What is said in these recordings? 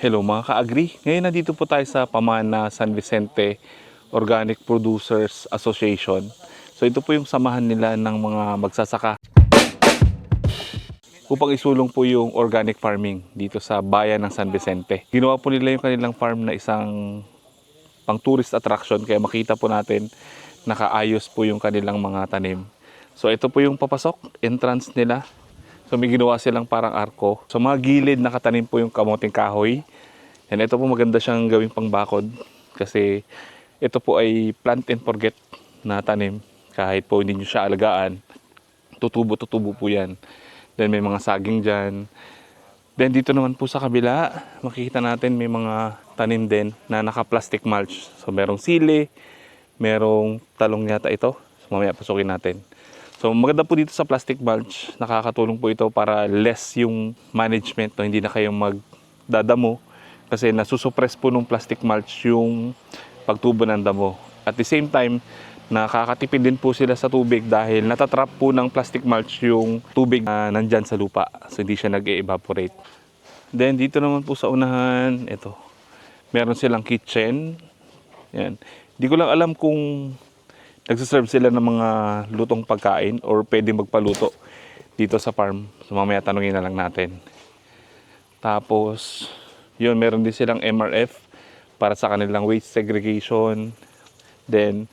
Hello mga ka-agri. Ngayon nandito po tayo sa Pamana San Vicente Organic Producers Association. So ito po yung samahan nila ng mga magsasaka upang isulong po yung organic farming dito sa bayan ng San Vicente. Ginawa po nila yung kanilang farm na isang pang tourist attraction kaya makita po natin nakaayos po yung kanilang mga tanim. So ito po yung papasok, entrance nila. So may ginawa silang parang arko. So mga gilid nakatanim po yung kamoting kahoy. And ito po maganda siyang gawing pangbakod kasi ito po ay plant and forget na tanim. Kahit po hindi nyo siya alagaan, tutubo-tutubo po yan. Then may mga saging dyan. Then dito naman po sa kabila, makikita natin may mga tanim din na naka-plastic mulch. So merong sili, merong talong yata ito. So mamaya pasukin natin. So maganda po dito sa plastic mulch, nakakatulong po ito para less yung management, no? Hindi na kayong magdadamo kasi nasusuppress po ng plastic mulch yung pagtubo ng damo. At the same time, nakakatipid din po sila sa tubig dahil natatrap po ng plastic mulch yung tubig na nandyan sa lupa. So hindi siya nag-evaporate. Then dito naman po sa unahan, ito, meron silang kitchen. Yan. Hindi ko lang alam kung nagsaserve sila ng mga lutong pagkain or pwede magpaluto dito sa farm. So mamaya tanungin na lang natin. Tapos, yun, meron din silang MRF para sa kanilang waste segregation. Then,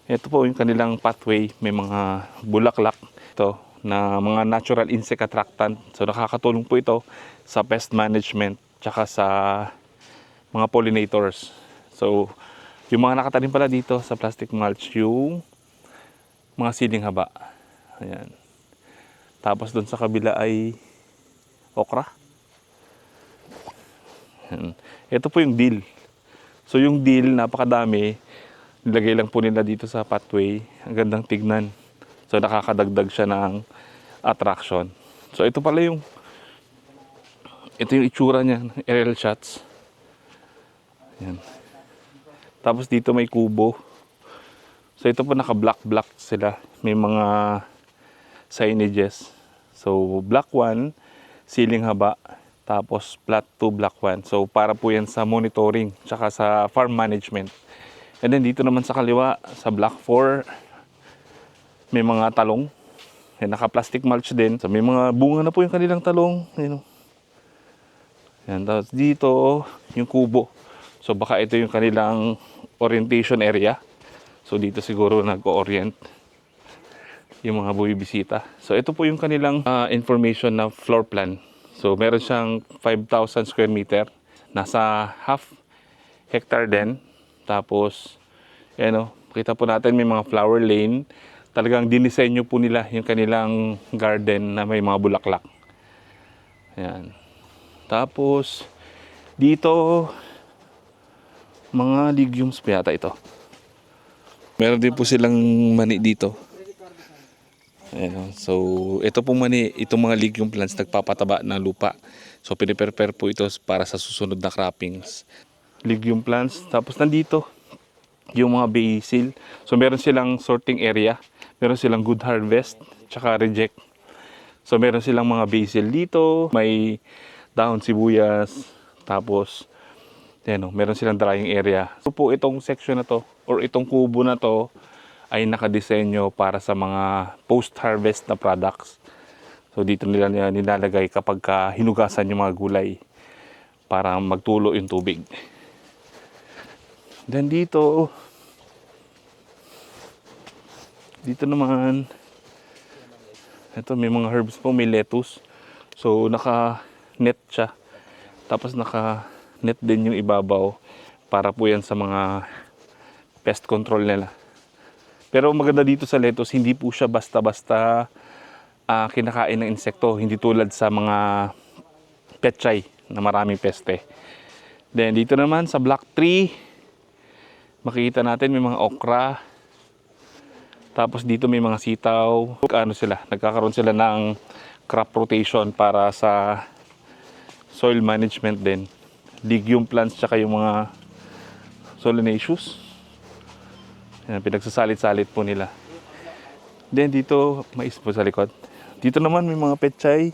ito po yung kanilang pathway. May mga bulaklak ito na mga natural insect attractant. So nakakatulong po ito sa pest management tsaka sa mga pollinators. So, yung mga nakatanim pala dito sa plastic mulch, yung mga siling haba. Ayan. Tapos doon sa kabila ay okra. Ayan. Ito po yung dill. So yung dill, napakadami. Nilagay lang po nila dito sa pathway. Ang gandang tignan. So nakakadagdag siya ng attraction. So ito pala yung itsura niya, aerial shots. Ayan. Tapos dito may kubo. So ito po naka-black sila. May mga signages. So black 1, siling haba. Tapos plat 2, black 1. So para po yan sa monitoring tsaka sa farm management. And then dito naman sa kaliwa, sa black 4, may mga talong. Naka-plastic mulch din. So may mga bunga na po yung kanilang talong. Ayan. Yan. Tapos dito, yung kubo. So baka ito yung kanilang orientation area. So dito siguro nag-orient yung mga bumibisita. So ito po yung kanilang information na floor plan. So meron siyang 5,000 square meter. Nasa half hectare din. Tapos, yan o, kita po natin may mga flower lane. Talagang dinisenyo po nila yung kanilang garden na may mga bulaklak. Yan. Tapos, dito, mga legumes pa yata ito. Meron din po silang mani dito. Ayan, so, ito pong mani, itong mga legume plants nagpapataba ng lupa. So, piniprepare po ito para sa susunod na croppings. Legume plants. Tapos, nandito, yung mga basil. So, meron silang sorting area. Meron silang good harvest, tsaka reject. So, meron silang mga basil dito. May dahon sibuyas. Tapos, yan, meron silang drying area. So po itong section na to or itong kubo na to ay nakadesenyo para sa mga post-harvest na products. So dito nila nilalagay kapag hinugasan yung mga gulay para magtulo yung tubig. Then dito naman, ito may mga herbs po, may lettuce. So naka-net siya. Tapos naka-net din yung ibabaw para po yan sa mga pest control nila. Pero maganda dito sa lettuce, hindi po siya basta-basta kinakain ng insekto. Hindi tulad sa mga petchay na maraming peste. Then dito naman sa block 3, makikita natin may mga okra. Tapos dito may mga sitaw. Nagkakaroon sila ng crop rotation para sa soil management din. Legume plants tsaka yung mga solanaceous. Yan, pinagsasalit-salit po nila. Then dito, mais po sa likod. Dito naman may mga petchay.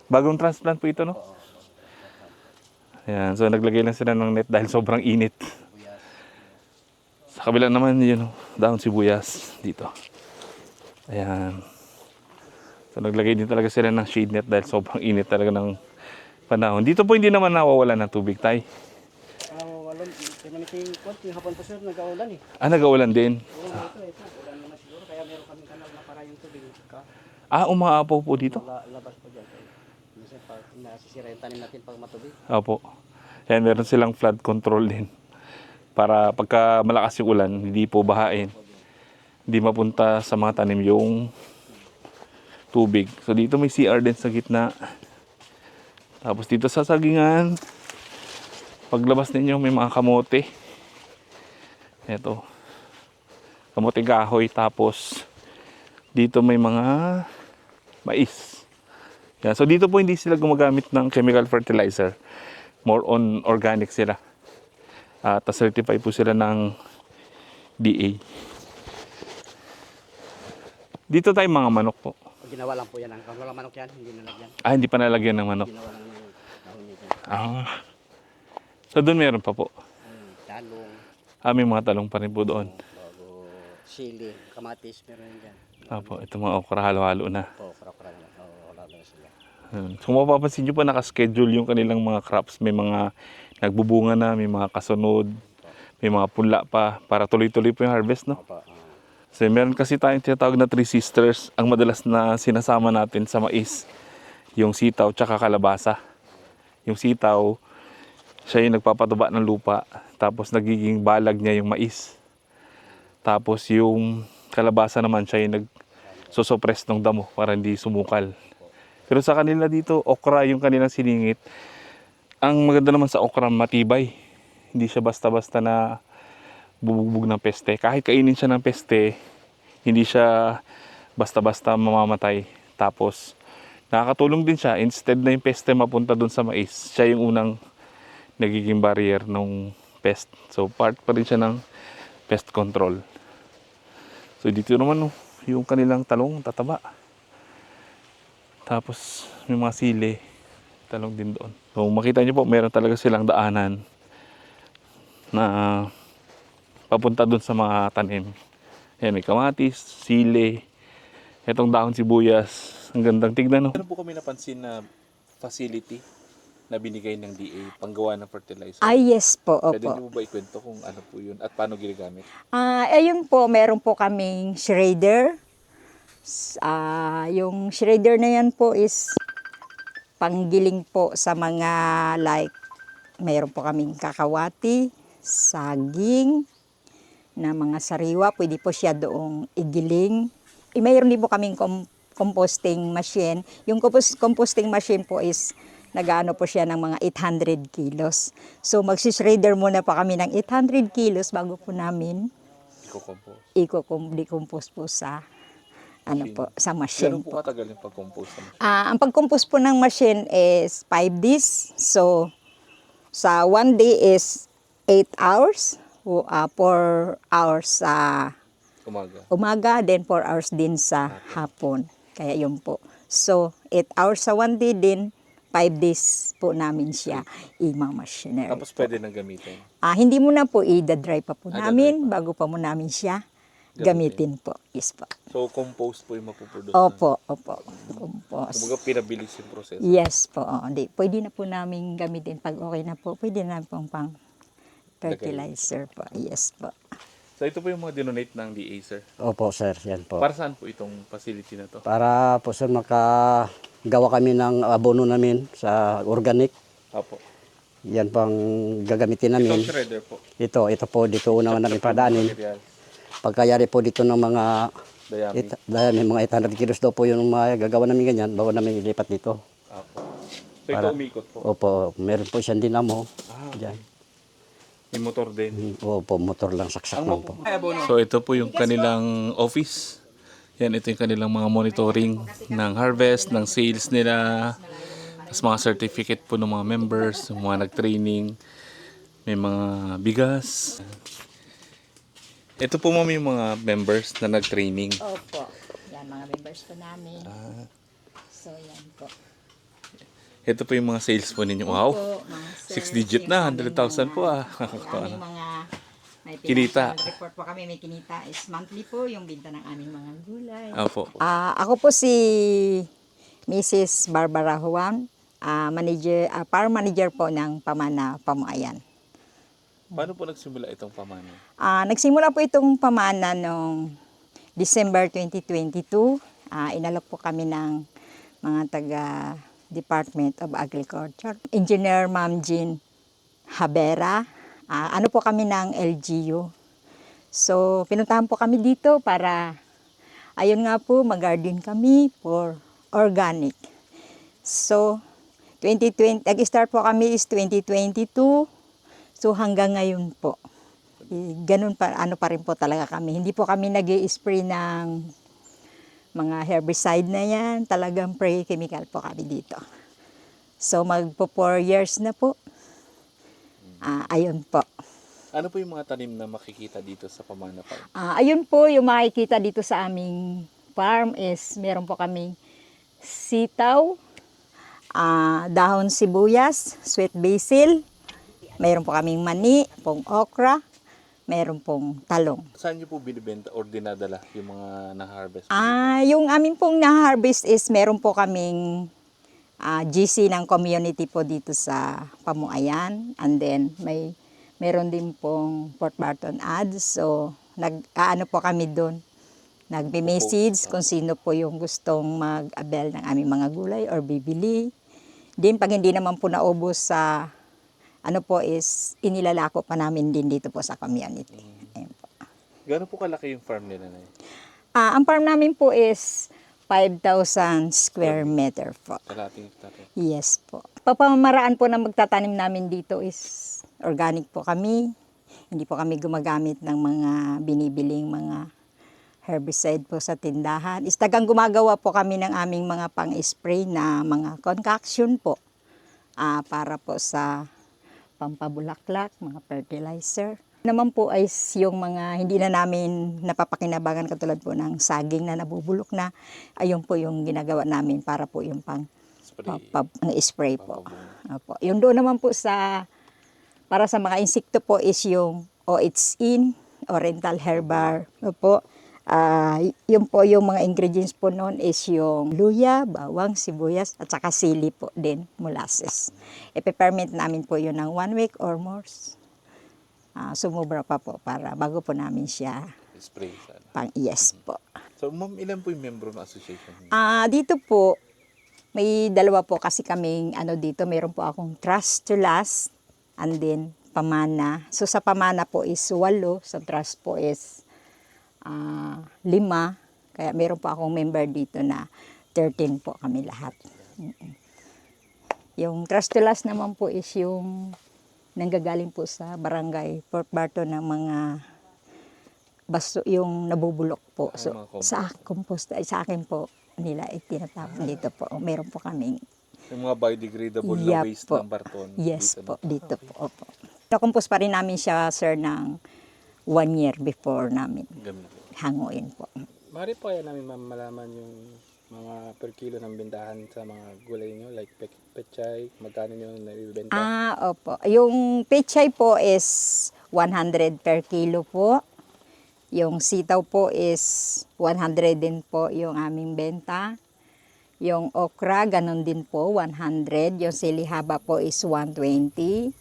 Bagong transplant po ito, no? Ayan, so naglagay lang sila ng net dahil sobrang init. Sa kabila naman, yun, dahon sibuyas dito. Ayan. So naglagay din talaga sila ng shade net dahil sobrang init talaga ng panahon. Dito po hindi naman nawawala ng tubig, tay. Walon, tinamiting konti hapon po sir, nag-aulan eh. Ah, nag-uulan din. Oo, ito, ulan naman siguro, kaya meron kaming kanal na para yung tubig. Ah, umaapaw po dito? Labas po dyan. Minsan pa, nasisira yung tanim natin pag matubig. Opo. Ayan, meron silang flood control din. Para pagka malakas yung ulan, hindi po bahain. Hindi mapunta sa mga tanim yung tubig. So dito may CR din sa gitna. Tapos dito sa sagingan, paglabas ninyo may mga kamote. Ito. Kamote kahoy. Tapos dito may mga mais. Yan. So dito po hindi sila gumagamit ng chemical fertilizer. More on organic sila. At certified po sila ng DA. Dito tayo mga manok po. Ginawa lang po yan. Ang walang manok yan, hindi nalagyan. Ah, hindi pa nalagyan ng manok. Ginawa lang yung dahon nito. Ah. So doon meron pa po. Talong, Ah, may mga talong pa rin po doon. bago sili, kamatis, meron yan dyan. Opo, ito mga okra halo-halo na. Oo, kara-kara naman. Oo, wala na sila. Kung mapapansin nyo po, nakaschedule yung kanilang mga crops. May mga nagbubunga na, may mga kasunod, may mga punla pa para tuloy-tuloy po yung harvest, no? Opo, Kasi meron kasi tayong tinatawag na three sisters. Ang madalas na sinasama natin sa mais, yung sitaw tsaka kalabasa. Yung sitaw, siya yung nagpapataba ng lupa, tapos nagiging balag niya yung mais. Tapos yung kalabasa naman, siya yung nagsusuppress ng damo para hindi sumukal. Pero sa kanila dito, okra yung kanilang siningit. Ang maganda naman sa okra, matibay. Hindi siya basta-basta na bubugbog ng peste. Kahit kainin siya ng peste, hindi siya basta-basta mamamatay. Tapos, nakakatulong din siya. Instead na yung peste mapunta dun sa mais, siya yung unang nagiging barrier ng pest. So, part pa rin siya ng pest control. So, dito naman, yung kanilang talong, tataba. Tapos, may mga sili, talong din doon. So, makita niyo po, meron talaga silang daanan na papunta doon sa mga tanim. Ayan, may kamatis, sili, itong dahon sibuyas. Ang gandang tignan, no? Meron po kami napansin na facility na binigay ng DA, panggawa ng fertilizer. Yes po, opo. Pwede niyo ba ikwento kung ano po yun at paano ginagamit? Ayun po, meron po kaming shredder. Yung shredder na yan po is panggiling po sa mga like, meron po kaming kakawati, saging, na mga sariwa. Pwede po siya doong igiling. Mayroon din po kaming composting machine. Yung composting machine po is nagaano po siya ng mga 800 kilos. So magsishredder muna pa kami ng 800 kilos bago po namin i-compose po sa sa machine Meron po katagal yung pag-compose ng machine? Ang pag-compose po ng machine is 5 days. So sa 1 day is 8 hours. 4 hours sa umaga, then 4 hours din sa hapon. Kaya yun po. So 8 hours sa 1 day din, 5 days po namin siya i-machinery. Tapos pwede nang gamitin? Hindi mo na po i-dry pa po namin bago pa mo namin siya gamitin po. Yes po. So compost po yung mapuproduce? Opo. Compost. Kumbaga pinabilis yung proseso? Yes po. Pwede na po namin gamitin. Pag okay na po, pwede na pong pang fertilizer po. Yes po. So ito po yung mga dinonate ng DA, sir? Opo sir, yan po. Para saan po itong facility na to? Para po sir makagawa kami ng abono namin sa organic. Opo. Yan pang gagamitin namin. Itong shredder po? Ito po, dito una namin padaanin. Material. Pagkayari po dito ng mga Dayami. mga 800 kilos daw po yung gagawa namin ganyan, bago namin ilipat dito. Opo. So ito umikot po? Opo, meron po siyang dinamo. Diyan. May motor din? Opo, motor lang, saksak lang po. So ito po yung kanilang office. Yan, ito yung kanilang mga monitoring ng harvest, ng sales nila. Tapos mga certificate po ng mga members, yung mga nag-training. May mga bigas. Ito po ma'am yung mga members na nag-training. Opo. Yan, mga members po namin. So, yan po. Ito po yung mga sales po ninyo. Wow. Po, mga 6 digit na, 100,000 po ah. aming mga may Kinita. financial report po kami, may kinita is monthly po yung binta ng aming mga gulay. Opo. Ako po si Mrs. Barbara Juan, farm manager po ng Pamana Pamuayan. Paano po nagsimula itong pamana? Nagsimula po itong Pamana noong December 2022. Inalok po kami ng mga taga Department of Agriculture. Engineer Ma'am Jean Habera. Ano po kami ng LGU. So, pinuntahan po kami dito para, ayun nga po, mag-garden kami for organic. So, 2020, nag-start po kami is 2022. So, hanggang ngayon po. Ganun pa, ano pa rin po talaga kami. Hindi po kami nag-i-spray ng mga herbicide na yan. Talagang pre-chemical po kami dito. So, magpo 4 years na po. Ayun po. Ano po yung mga tanim na makikita dito sa Pamana Farm? Ayun po, yung makikita dito sa aming farm is meron po kaming sitaw, dahon sibuyas, sweet basil, meron po kaming mani, pong okra, meron pong talong. Saan niyo po binibenta or dinadala yung mga na-harvest? Yung amin pong na-harvest is meron po kaming GC ng community po dito sa Pamuayan. And then meron din pong Port Barton ads. So nag-aano po kami doon. Nagme-message kung sino po yung gustong mag-abel ng aming mga gulay or bibili. Din pag hindi naman po naubos sa ano po is inilalako pa namin din dito po sa community. Ayun po. Gano'n po kalaki yung farm nila na yun? Ang farm namin po is 5,000 square meter po. Kalating hektarya. Yes po. Pamamaraan po na magtatanim namin dito is organic po kami. Hindi po kami gumagamit ng mga binibiling mga herbicide po sa tindahan. Istagang gumagawa po kami ng aming mga pang-spray na mga concoction po. Para po sa pampabulaklak, mga fertilizer. Naman po ay yung mga hindi na namin napapakinabangan katulad po ng saging na nabubulok na, ayun po yung ginagawa namin para po yung spray po. Opo. Yung doon naman po para sa mga insekto po is yung OHIN, Oriental Herbar. Opo. Yun po yung mga ingredients po noon is yung luya, bawang, sibuyas, at saka sili po din, molasses. Ipe-ferment namin po yun ng 1 week or more. Sumubra pa po para bago po namin siya Spray sana. yes po. So, ma'am, ilan po yung membro ng association? Dito po, may dalawa po kasi kaming dito. Meron po akong Trust to Last and then Pamana. So sa Pamana po is 8, sa Trust po is 5. Kaya meron po akong member dito na 13 po kami lahat. Yung Trust to Last naman po is yung nanggagaling po sa barangay Port Barton ng mga baso yung nabubulok po. So, sa compost, sa akin po nila itinatapon dito po. Meron po kaming Yung mga biodegradable na waste po. ng Barton. Yes po, dito po. Opo. Na-compose pa rin namin siya, sir, ng 1 year before namin Ganun. hanguin po. Mari po kaya namin malaman yung mga per kilo ng bentahan sa mga gulay nyo, like pechay, magkano nyo naibibenta? Opo. Yung pechay po is 100 per kilo po. Yung sitaw po is 100 din po yung aming benta. Yung okra, ganun din po, 100. Yung silihaba po is 120.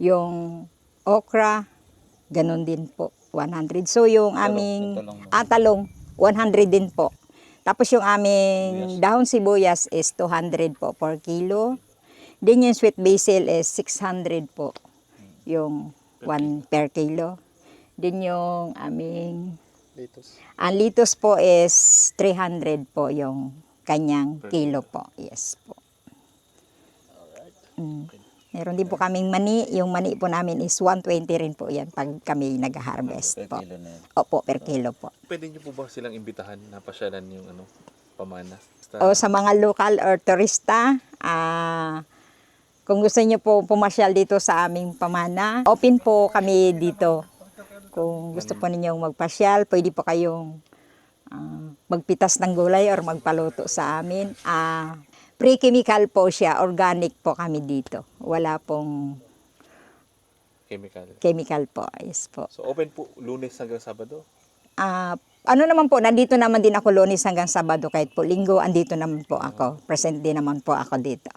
Yung okra, ganun din po, 100. So yung aming talong, 100 din po. Tapos yung aming dahon sibuyas is 200 po per kilo. Then yung sweet basil is 600 po, yung 1 per kilo. Then yung aming Litos. ang litos po is 300 po yung kanyang kilo po. Yes po. Meron din po kaming mani. Yung mani po namin is 120 rin po yan pag kami nag-harvest po. Opo, per kilo po. Pwede niyo po ba silang imbitahan na pasyalan yung Pamana? O sa mga local or turista, kung gusto niyo po pumasyal dito sa aming Pamana, open po kami dito. Kung gusto po ninyong magpasyal, pwede po kayong magpitas ng gulay or magpaluto sa amin. Pre-chemical po siya, organic po kami dito. Wala pong Chemical. chemical po. Yes po. So open po Lunes hanggang Sabado? Ano naman po, nandito naman din ako Lunes hanggang Sabado kahit po linggo, andito naman po ako. Present din naman po ako dito.